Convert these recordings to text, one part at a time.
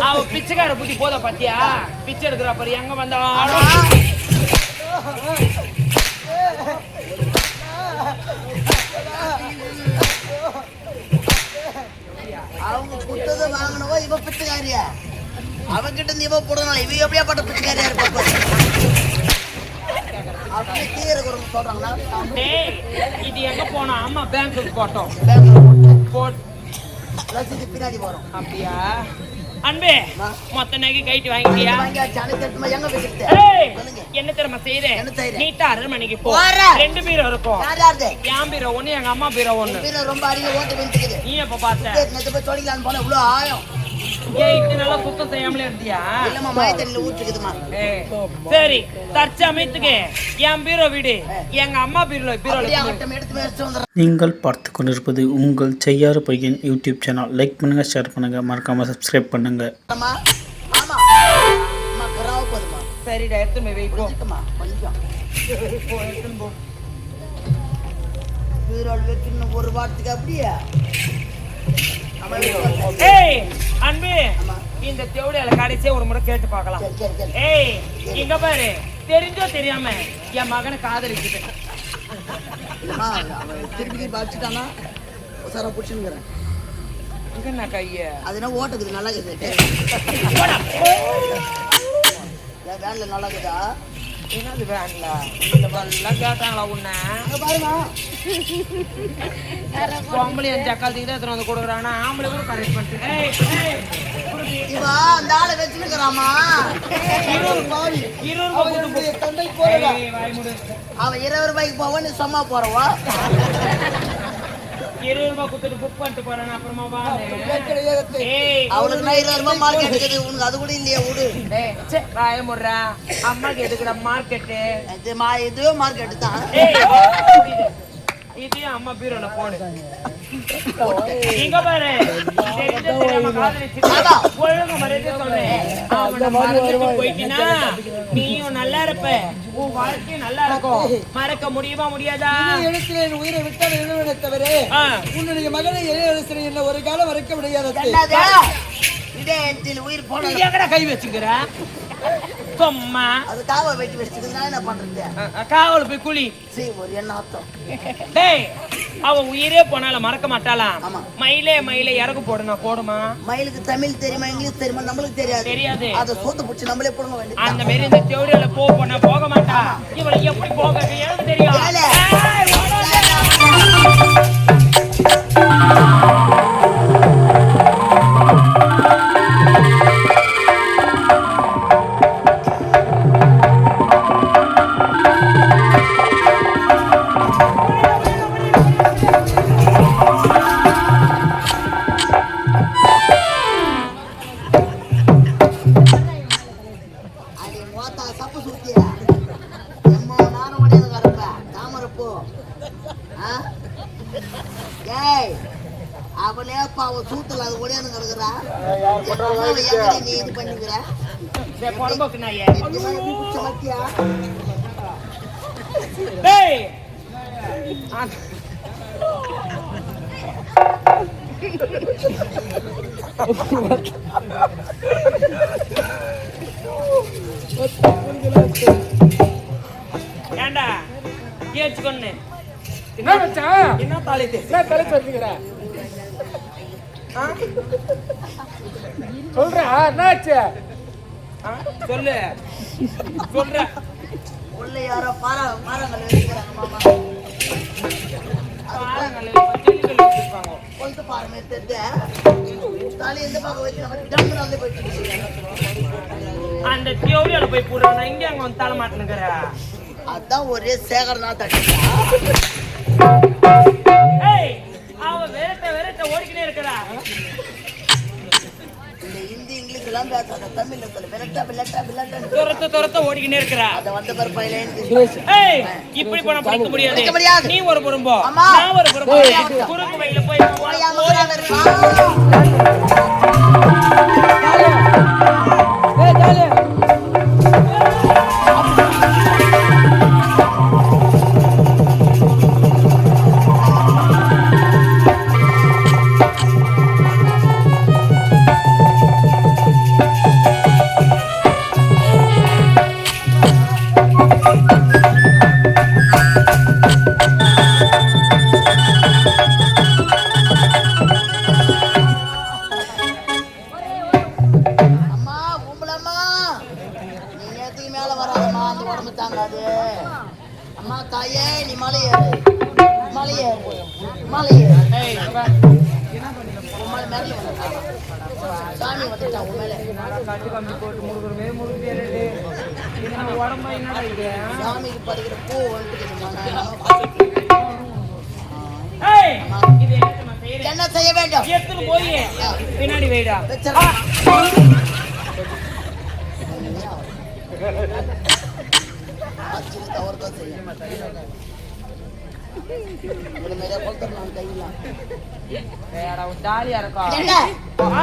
அவ பிச்சைக்கார புத்தி போத பாத்தியா? பிச்சை எடுக்கிறா பாரு எங்க வந்தா அவங்க குத்ததை வாங்கினவோ இவ பிச்சைக்காரியா? அவங்கிட்ட இருந்து இவ போடணும். இவ எப்படியா பட்ட பிச்சைக்காரியா இருப்பா? அப்படியே கீரை குறைஞ்சு சொல்றாங்களா? இது எங்க போனோம்? ஆமா பேங்க்குக்கு போட்டோம். பின்னாடி போறோம். அப்படியா அன்பே? மொத்த நகை கைட்டு வாங்கிட்டியா? என்ன தெரியுமா செய்யறேன்? நீட்டா 6 மணிக்கு போ. 2 பீரோ இருக்கும். என் பீரோ ஒண்ணு, எங்க அம்மா பீரோ ஒண்ணு. ரொம்ப அறிவு ஓட்டு வந்துக்குது. நீ எப்ப பார்த்த? போய் சொல்லிக்கலான்னு போன இவ்வளவு ஆயம். நல்லா சுத்தம் செய்யாமலே இருந்தியா? இல்லம்மா மழை தண்ணியில ஊற்றுக்குதுமா. சரி தற்சமயத்துக்கு என் பீரோ வீடு, எங்க அம்மா பீரோ நீங்கள் பார்த்து கொண்டிருப்பது உங்கள் செய்யாறு பையன் யூடியூப் சேனல். லைக் பண்ணுங்க, ஷேர் பண்ணுங்க, மறக்காம சப்ஸ்கிரைப் பண்ணுங்க. சரிடா எடுத்துமே வைப்போம். ஒரு வாரத்துக்கு அப்படியே அன்பு இந்த தேவடியால கடைசியா ஒரு முறை கேட்டு பார்க்கலாம். இங்க பாரு, தெரிஞ்சோ தெரியாம என் மகனை காதலிச்சுட்டு திருப்பி பாச்சுட்டானா சாரா புடிச்சுங்கிறேன். என்ன கைய அதுனா ஓட்டுக்குது நல்லா இருக்குது. வேன்ல நல்லா இருக்குதா? என்னது வேன்ல இந்த எல்லாம் கேட்டாங்களா உன்ன? பாருமா பொம்பளை ஜக்காலத்துக்கு தான் எடுத்துட்டு வந்து கொடுக்குறானா? ஆம்பளை கூட கரெக்ட் பண்ணிட்டு அந்த ஆளை வச்சுருக்கிறாமா. அவன் 20 ரூபாய்க்கு போவான், நீ சும்மா போறவா? 20 ரூபாய் கொடுத்துட்டு புக் பண்ணிட்டு போறேன். அப்புறமா அவளுக்கு 20 ரூபாய் மார்க்கெட் இருக்குது, உனக்கு அது கூட இல்லையா? விடு முடுறா. அம்மாக்கு எதுக்குற மார்க்கெட்டு? இதுவே மார்க்கெட்டு தான். இதையும் அம்மா பீரோல போடு. இங்க பாரு, ஒழுங்கு மரியாதை சொல்றேன். போயிட்டீங்கன்னா நீயும் நல்லா இருப்ப, உன் வாழ்க்கையும் நல்லா இருக்கும். மறக்க முடியுமா முடியாதா? எழுத்துறேன் உயிரை விட்டால் எழுவனை தவிர உன்னுடைய மகனை எழுத்துறேன் என்ன ஒரு காலம் மறக்க முடியாது. உயிர் போன கை வச்சுக்கிற சும்மா அது காவல் வெட்டி வச்சுக்கிறதுனா என்ன பண்றது? காவல் போய் குழி ஒரு என்ன அர்த்தம்? டேய், அவ உயிரே போனாலும் மறக்க மாட்டாளாம். மயிலே மயிலே இறகு போடுனா போடுமா? மயிலுக்கு தமிழ் தெரியுமா இங்கிலீஷ் தெரியுமா? நம்மளுக்கு தெரியாது. அதை சோத்து பிடிச்சி நம்மளே போடுங்க வேண்டியது. அந்த மாதிரி இந்த தேவடியால போனா போக மாட்டா. இவளை எப்படி போக எனக்கு தெரியும். அவளே பாவ சூத்துல அது ஒடியாந்து கிடக்குறா. நீ இது பண்ணிக்கிற ஏண்டா ஏச்சுக்கொன்னு என்ன வச்சா? என்ன தாலி தலை சொல்லுகிற சொல்றா என்னாச்சு? சொல்லு சொல்ற. உள்ள யாரோ பாறாங்கல் வச்சுக்கிறாங்க மாமா. கொளுத்து பாருங்க தாலி எந்த பக்கம் வச்சு நம்ம போயிட்டு அந்த தியோரியால போய் போடுறாங்க. இங்க அங்க வந்து தலை மாட்டேங்கிற அதான் ஒரே சேகரனா தட்டி அவ விரட்ட ஓடிக்கிட்டே இருக்கிறா. இந்த ஹிந்தி இங்கிலீஷ் எல்லாம் பேசாத, தமிழ்ல சொல்ல விரட்ட துரத்த ஓடிக்கிட்டே இருக்கிறா. அத வந்த பருப்பாயில இப்படி போனா படிக்க முடியாது. நீ ஒரு புறம்போ, நான் ஒரு புறம்போ. குறுக்கு வழியில போய் உடம்பு தாங்காது. அம்மா தாயே நீ மலையேறு மலையேறு மலையேறு. ஏய் இங்க வா. உன் மேல மேல வந்துட்டா சாமி வந்துட்டா உன் மேல. கட்டு கம்பி போட்டு முருகருமே முருகேரே. இது உடம்பா என்னடா இது? சாமிக்கு பறிக்கிற பூ வந்துட்டு ஏய் இது என்ன செய்யற? என்ன செய்ய வேண்டும்? எடுத்து போய் பின்னாடி வைடா. வெச்சறா. ஆச்சரிய தவறு தான் செய்ய இவ்வளவு மேல கொளுத்தர் நான் கையிலாம். வேற ஒரு ஜாலியா இருக்கா? என்ன?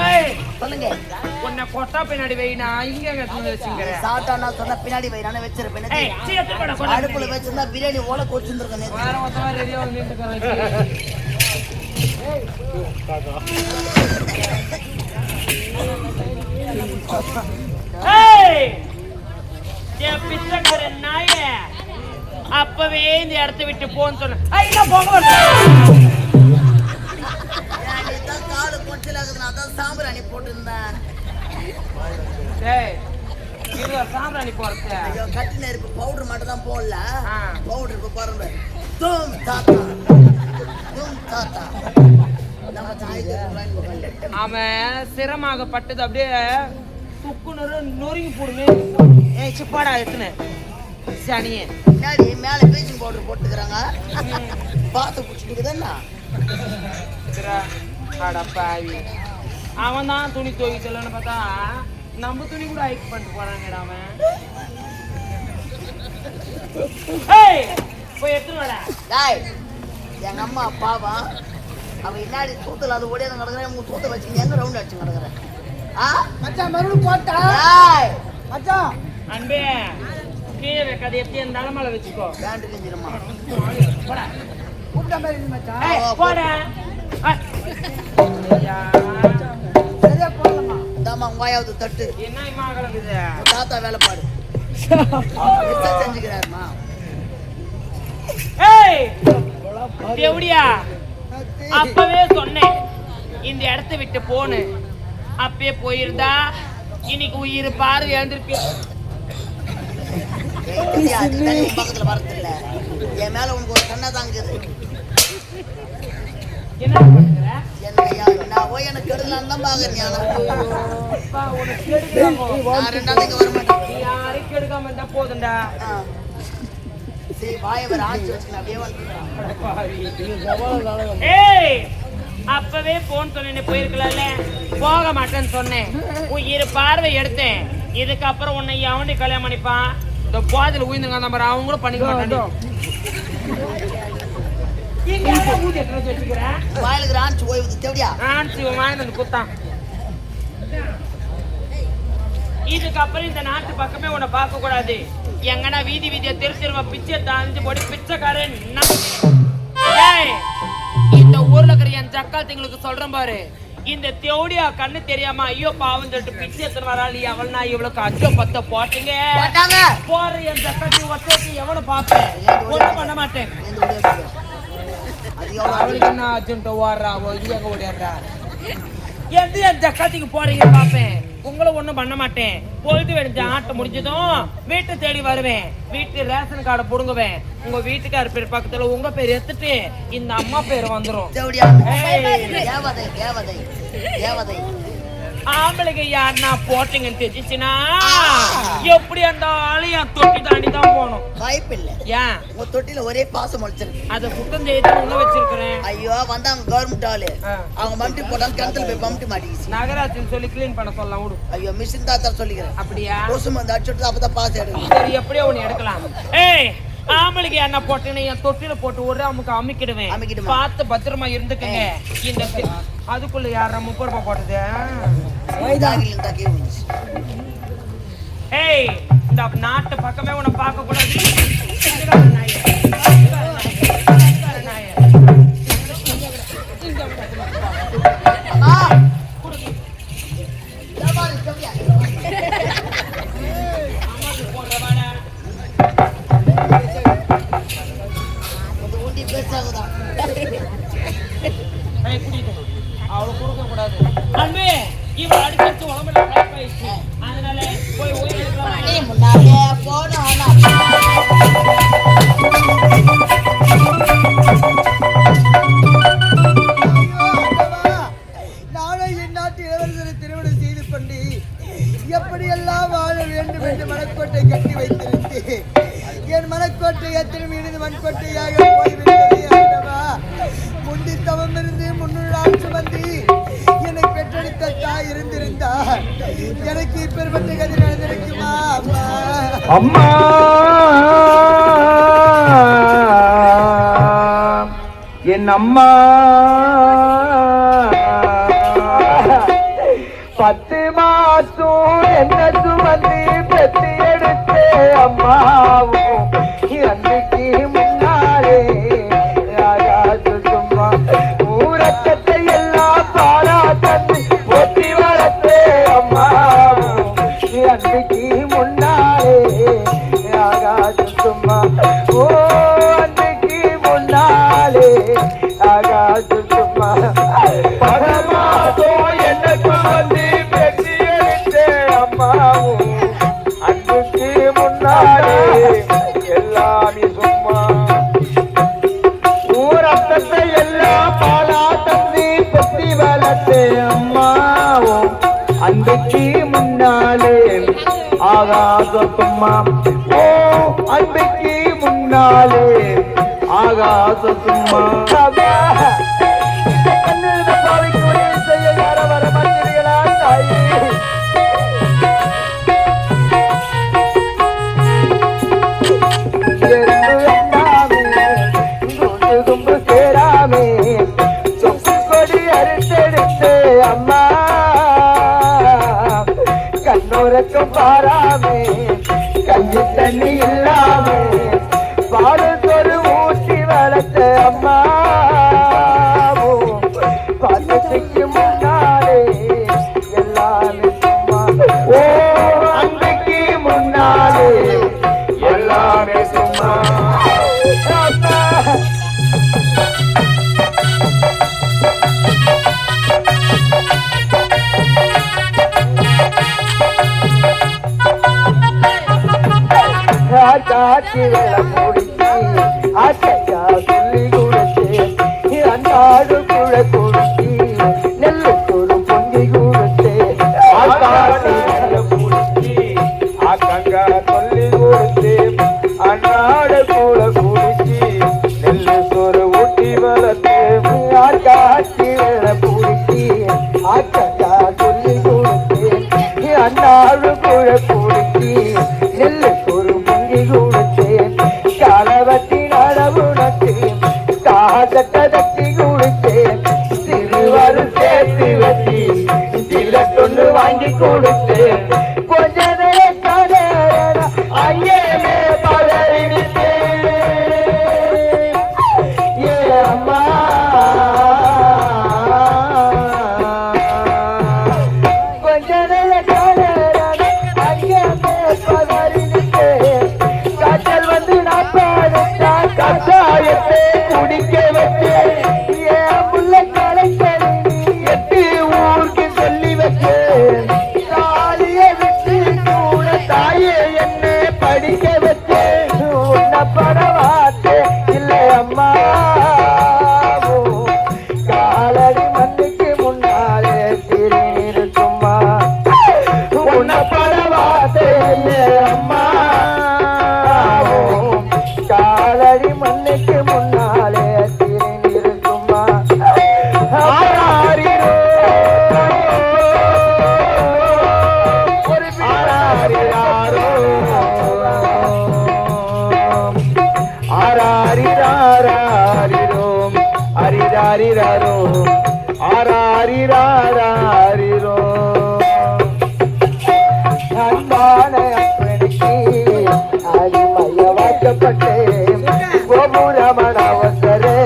ஏய் சொல்லுங்க. உன்னை கொட்டா பின்னாடி வைனா இங்க எங்க வச்சுக்கிறேன். சாப்பிட்டா நான் சொன்ன பின்னாடி வைரானே வச்சிருப்பேன். ஏய் சீத்து போட கொட. அடுப்புல வச்சிருந்தா பிரியாணி ஓல கொச்சிருந்திருக்கேன் நேத்து. வேற ஒருத்தவ ரெடியா வந்து நின்னுக்கறேன். ஏய் ஏ பிச்சைக்கார நாயே, அப்பவே இந்த இடத்தை விட்டு போன்னு சொன்ன. ஐயா போங்க. இதான் காடு கொச்சில இருக்குது. நான் தான் சாம்பிராணி போட்டுருந்தேன். ஏய் இது சாம்பிராணி போறது. ஐயோ கட்டி நெருப்பு பவுடர் மட்டும் தான் போடல. ஆ. பவுடர் இப்ப பாருங்க. தூம் தாத்தா தூம் தாத்தா நம்ம தாய்க்கு அவன் சிரமாகப்பட்டது அப்படியே துக்குனரு நொறுங்கி போடுமே. ஏய் சிப்பாடா எத்தனை சனியே முன்னாடி மேல ப்ளீச்சிங் பவுடர் போட்டுக்கிறாங்க. பாத்து குடிச்சுட்டுக்குதுன்னா அடப்பாவி. அவன் தான் துணி துவைக்கலன்னு பார்த்தா நம்ம துணி கூட ஹைக் பண்ணிட்டு போறாங்கடா அவன். ஏய் போய் எடுத்துட்டு வாடா. டேய் எங்க அம்மா அப்பாவா அவ இன்னாடி தூத்துல அது ஓடியாத கிடக்குறேன். உங்க தூத்த வச்சு எங்க ரவுண்ட் அடிச்சு கிடக்குறேன். மச்சான் மறுபடியும் போட்டா டேய் மச்சான் அன்பே கீழே வைக்காத, எப்படி அந்த தலைமையில வச்சுக்கோ. பேண்ட் கிஞ்சிருமா. போடா. கூப்பிட்ட மாதிரி இருந்து மச்சான். ஏய் போடா. ஐயா சரியா போடலாமா? இந்தாம்மா உங்காயாவது தட்டு. என்ன இம்மா கிடக்குது? உங்க தாத்தா வேலைப்பாடு செஞ்சுக்கிறாருமா. ஏய் தேவடியா, அப்பவே சொன்னேன் இந்த இடத்தை விட்டு போன்னு. அப்பயே போயிருந்தா இன்னைக்கு உயிர் பார்வை எழுந்திருக்கு. பக்கத்துல வரதில்ல. என் மேல உனக்கு ஒரு கண்ணா தாங்குது. என்ன பண்ணுற? என்னையா நான் போய் எனக்கு கெடுதலான்னு தான் பாக்குறேன். அப்பா உனக்கு கெடுக்கலாமோ? நான் 2 நாளைக்கு வர மாட்டேன். நீ யாரையும் கெடுக்காம இருந்தா போதும்டா. சரி வாய வேற ஆச்சு வச்சுக்கணும். அப்படியே வந்துடுறான். ஏய் அப்பவே போன் சொன்னேன் போயிருக்கலாம்ல. போக மாட்டேன்னு சொன்னேன். உயிர் பார்வை எடுத்தேன். இதுக்கப்புறம் உன்னை அவனே கல்யாணம் பண்ணிப்பான். இந்த போதில் உயிர்ந்துங்க அந்த மாதிரி அவங்க கூட பண்ணிக்க மாட்டான். வாயிலுக்கு ராஞ்சி ஓய்வு தேவையா? குத்தான். இதுக்கப்புறம் இந்த நாட்டு பக்கமே உன்னை பார்க்க கூடாது. எங்கன்னா வீதி வீதியை திருச்சிருவ பிச்சை தாழ்ந்து போடி பிச்சைக்காரன். இந்த ஊர்ல இருக்கிற என் ஜக்காத்திங்களுக்கு சொல்றேன் பாரு, இந்த தேவடியா கண்ணு தெரியாம ஐயோ பாவம் சொல்லிட்டு பிச்சை எத்தனை வராளி அவள் நான் இவளுக்கு அச்சோ பத்த போட்டீங்க போற என் ஜக்காத்தி ஒட்டி எவனை பார்ப்பேன் ஒன்றும் பண்ண மாட்டேன். அவளுக்கு என்ன அர்ஜென்ட் ஓடுறா இது எங்க ஓடிடுறா எந்த என் ஜக்காத்திக்கு போறீங்க பார்ப்பேன். உங்களை ஒண்ணும் பண்ண மாட்டேன். பொழுது வெடிஞ்ச ஆட்டம் முடிஞ்சதும் வீட்டை தேடி வருவேன். வீட்டு ரேஷன் கார்டை புடுங்குவேன். உங்க வீட்டுக்கார பேர் பக்கத்துல உங்க பேர் எடுத்துட்டு இந்த அம்மா பேர் வந்துரும். ஆம்பளைக்கு யாருன்னா போட்டீங்கன்னு தெரிஞ்சிச்சுன்னா எப்படி அந்த ஆளையும் தொட்டி தாண்டி தான் போகணும். வாய்ப்பு இல்ல. ஏன் உங்க தொட்டில ஒரே பாசம் முளைச்சிருக்கு. அதை சுத்தம் செய்து உள்ள வச்சிருக்கிறேன். ஐயோ வந்தாங்க கவர்மெண்ட் ஆளு. அவங்க மம்டி போட்டாங்க கிணத்துல போய் மம்டி மாட்டிக்கிச்சு. நகராட்சின்னு சொல்லி கிளீன் பண்ண சொல்லலாம் விடு. ஐயோ மிஷின் தான் சொல்லிக்கிறேன். அப்படியா? கொசு வந்து அடிச்சுட்டு அப்பதான் பாஸ் எடுக்கணும். சரி எப்படியோ ஒண்ணு எடுக்கலாம். ஏய் ஆம்பளைக்கு என்ன போட்டேன்னு என் தொட்டில போட்டு ஒரு அமுக்கு அமுக்கிடுவேன். பார்த்து பத்திரமா இருந்துக்குங்க. இந்த அதுக்குள்ள யார 30 ரூபாய் போட்டது? ஏய் இந்த நாட்டு பக்கமே உன்னை பார்க்க கூடாது. அவளை கொடுக்க கூடாது. அன்பே இவன் அடிச்சு உடம்புல அதனால போய் ஓய்வு முன்னாலே போனோம் வேண்டி எப்படியெல்லாம் வாழ வேண்டும் என்று மனக்கோட்டை கட்டி வைத்திருந்தேன். என் மனக்கோட்டை எத்தனை மீது மண்கோட்டையாக போய்விட்டது. ஆண்டவா, முந்தி தவம் இருந்து 300 நாள் சுமந்தி என்னை பெற்றெடுத்த தாய் இருந்திருந்தா எனக்கு இப்பேற்பட்ட கதை நடந்திருக்குமா? அம்மா என் அம்மா 10 மாசம் என்ன சுமந்து பெற்று எடுத்தே அம்மாவும் அன்னைக்கு முன்னாலே ஆகாது சும்மா ஊரக்கத்தை எல்லாம் பாரா தந்து ஒத்தி வளர்த்தே அம்மாவும் அன்னைக்கு முன்னாலே ஆகாது சும்மா ஓ அன்னைக்கு முன்னாலே ஆகாது சும்மா பரமாதோ என்ன சுமந்து பெற்று எடுத்தே அம்மாவும் அன்னைக்கு முன்னாலே எல்லாமே சும்மா ஊரத்தத்தை எல்லாம் பாலா தந்தி பொத்தி வளர்த்தே அம்மாவும் அன்றைக்கு முன்னாலே ஆகாத சும்மா ஓ அன்றைக்கு முன்னாலே ஆகாத சும்மா பாவைக்கு உதவி செய்ய யார வர மாட்டீர்களா தாயே? கும்பு சேராமே சொப்பு கொடி அறுத்தெடுத்து அம்மா கண்ணோரக்கம் பாராமே கஞ்சி தண்ணி இல்லாமே பாலத்தொரு ஊட்டி வளர்த்த அம்மா பாதத்துக்கு முன்னாலே எல்லாமே சும்மா ஓ அன்றைக்கு முன்னாலே எல்லாமே சும்மா காட்சி வெள்ள முடிச்சு ஆட்டையா சொல்லி கொடுத்து அன்னாடு குழ கொடுத்து நெல்லுத்தொரு பொங்கி கொடுத்து காட்சி வெள்ள முடிச்சு ஆக்கங்கா சொல்லி கொடுத்து அன்னாடு குழ குடிச்சு நெல்லு சோறு ஊட்டி வளர்த்து காட்சி வெள்ள முடிச்சு ஆக்கங்கா சொல்லி கொடுத்து அன்னாடு குழ குடிச்சு நெல்லு சோறு பொங்கி கொடுத்து காலவத்தி நடவுணத்து காதட்டி கொடுத்து சிறுவாறு சேர்த்து வச்சு சில்லொன்னு வாங்கி கொடுத்து கொஞ்ச நேரம் ஐயமே பதறிவிட்டு ஏ அம்மா கொஞ்ச நேரம் ஐயமே பதறிவிட்டு காய்ச்சல் வந்து நாப்பாடுத்தா கஷாயத்தை குடிக்க வச்சு ஏன் புள்ள கலைக்கலை 8 ஊருக்கு சொல்லி வச்சு தாலிய விட்டு கூட தாயே என்ன படிக்க வச்சு உன்ன படவாத்து இல்லை அம்மா காலடி மண்ணுக்கு முன்னாலே திரு சும்மா உன்ன படவாத்து இல்லை அம்மா காலடி மண்ணுக்கு முன்னாலே திரு சும்மா ஆராரிரோ ஆராரிராரோ ஆராரிராரிரோ அரிராரிராரோ ஆராரிராரிரோ அன்பான அப்பனுக்கு அடிமையவாக்கப்பட்டேன் கோபுரமன அவசரே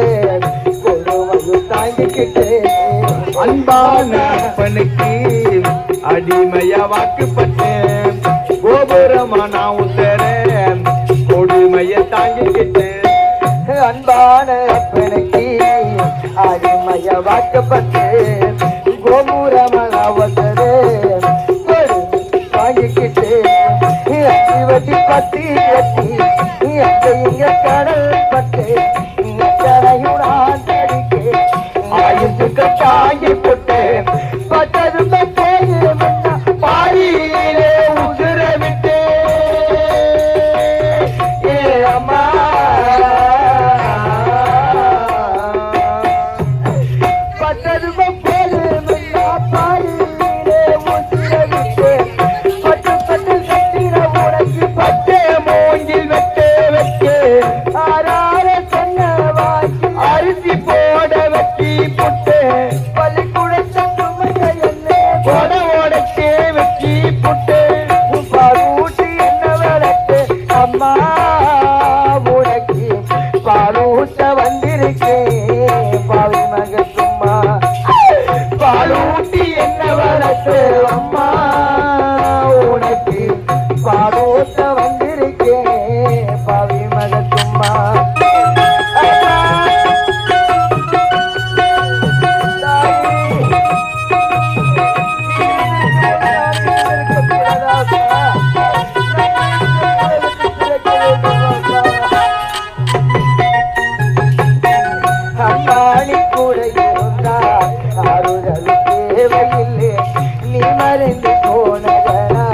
கொடுமையை தாங்கிக்கிட்டேன் அன்பான அப்பனுக்கு அடிமையா வாக்குப்பட்டேன் கோபுரமான உத்தரேன் கொடுமையை தாங்கிக்கிட்டேன் அன்பான அப்பனுக்கு அடிமையா வாக்கப்பட்டேன் கோபுரமான அவசரே வாங்கிக்கிட்டு வட்டி பத்தி கட்டி இங்க கடல் பட்டு கரையுடான் தடிக்கு ஆயுசுக்கு தாங்கி போட்டு பட்டது புட்டு பாலூட்டி என்ன வளர்த்து அம்மா உனக்கு பாலூட்ட வந்திருக்கேன் பாவி மக சும்மா பாலூட்டி என்ன வளர்த்து அம்மா உனக்கு பாலூட்ட வந்திருக்கேன் பாவி மக சும்மா அம்மானி கூட இருந்தா ஆறுதல் தேவையில்லை நீ மறைந்து போனதனா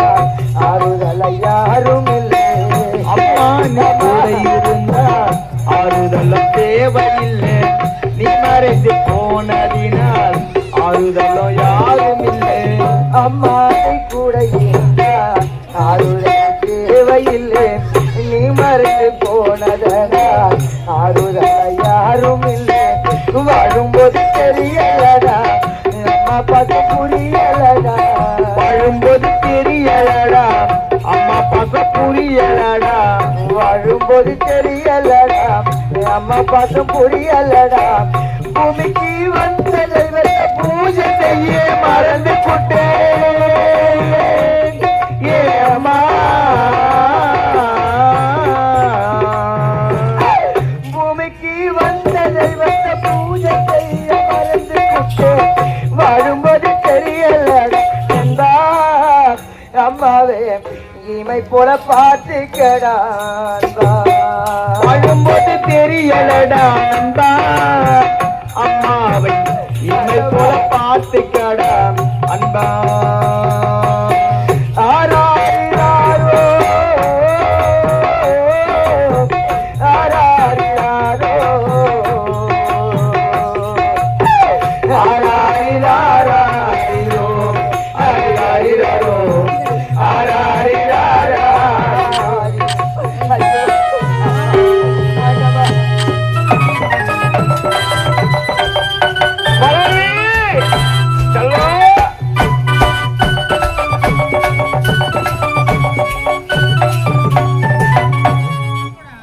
ஆறுதல் யாரும் இல்லை அம்மானி கூட இருந்தா ஆறுதல் தேவையில்லை நீ மறைந்து போனதினால் ஆறுதலோ யாரும் இல்லை அம்மானி கூட இருந்தா ஆறுதல் தேவையில்லை நீ மறைந்து போனதனால் ஆறுதல் யாரும் இல்லை வாழும்போது தெரியலடா அம்மா பார்க்க புரியலடா வாழும்போது தெரியலடா அம்மா பார்க்க புரியலடா வாழும்போது தெரியலடா அம்மா பார்க்க புரியலடா பூமிக்கு வந்த தெய்வத்தை பூஜை செய்ய மறந்து போட்டேன் ஏமா பூமிக்கு வந்த தெய்வத்தை பூஜை செய்ய மறந்து போட்டேன் வாழும்போது தெரியலடா அம்மாவே இமை போல பார்த்துக்கடா வாழும்போது தெரியலடா நண்பா அம்மாவை இமை போல பார்த்துக்கடா அன்பா ஆராரிராரோ ஆராரிராரோ ஆராரிராரோ ஆராரிராரோ ஆராரிராரோ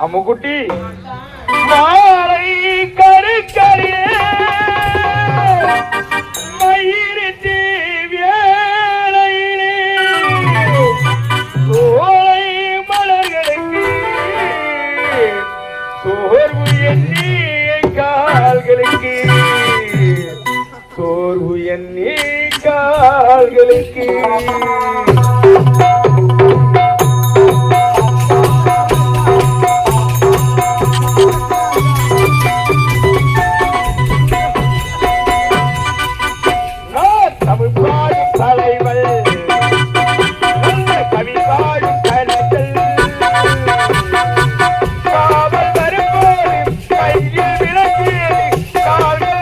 அம்முக்குட்டி மாலை கருக்கரியே மயிரிட்டு வேளையிலே சோலை மலர்களுக்கு சோர்வு எண்ணி கால்களுக்கு சோர்வு எண்ணி கால்களுக்கு தமிழ் பாடும் தலைவல் கவி பாடும் கலைகள் காவல் வரும்போது கையில் விளக்கியது கால்கள்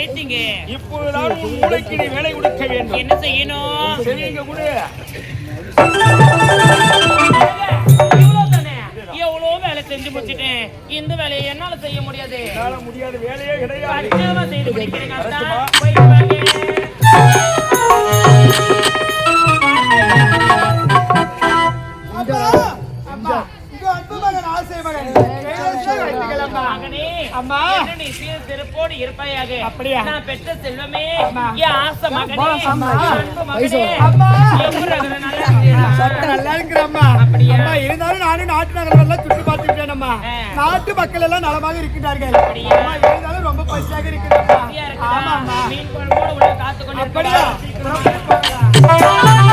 மீட்டிங். இப்போதுதான் உன் மூளைக்கு நீ வேலை கொடுக்க வேண்டும். என்ன செய்யணும்? சரிங்க குடு. இவ்வளவுதானே? எவ்வளவு வேலை செஞ்சு முடிச்சிட்டேன். இந்த வேலையை என்னால செய்ய முடியாது. என்னால முடியாத வேலையே கிடையாது. கஷ்டமா செய்து முடிக்கிறேன். போயிட்டு வாங்க. மகனே, என்ன நீ சீர் சிறப்போடு இருப்பாயாக. நான் பெற்ற செல்வமே, என் ஆசை மகனே, அன்பு மகனே. எப்படி இருக்கிற நல்லா இருக்கியா? நல்லா இருக்கிறம்மா. அப்படியா? அம்மா, இருந்தாலும் நானும் நாட்டு நகரம் எல்லாம் சுற்றி பார்த்துக்கிட்டேனம்மா. நாட்டு மக்கள் எல்லாம் நலமாக இருக்கின்றார்கள். அப்படியா? அம்மா, இருந்தாலும் ரொம்ப பசியாக இருக்கிறேன். சரியா இருக்குதா? மீன் குழம்போடு உள்ள காத்துக்கொண்டு அப்படியா? இருக்கிறதா?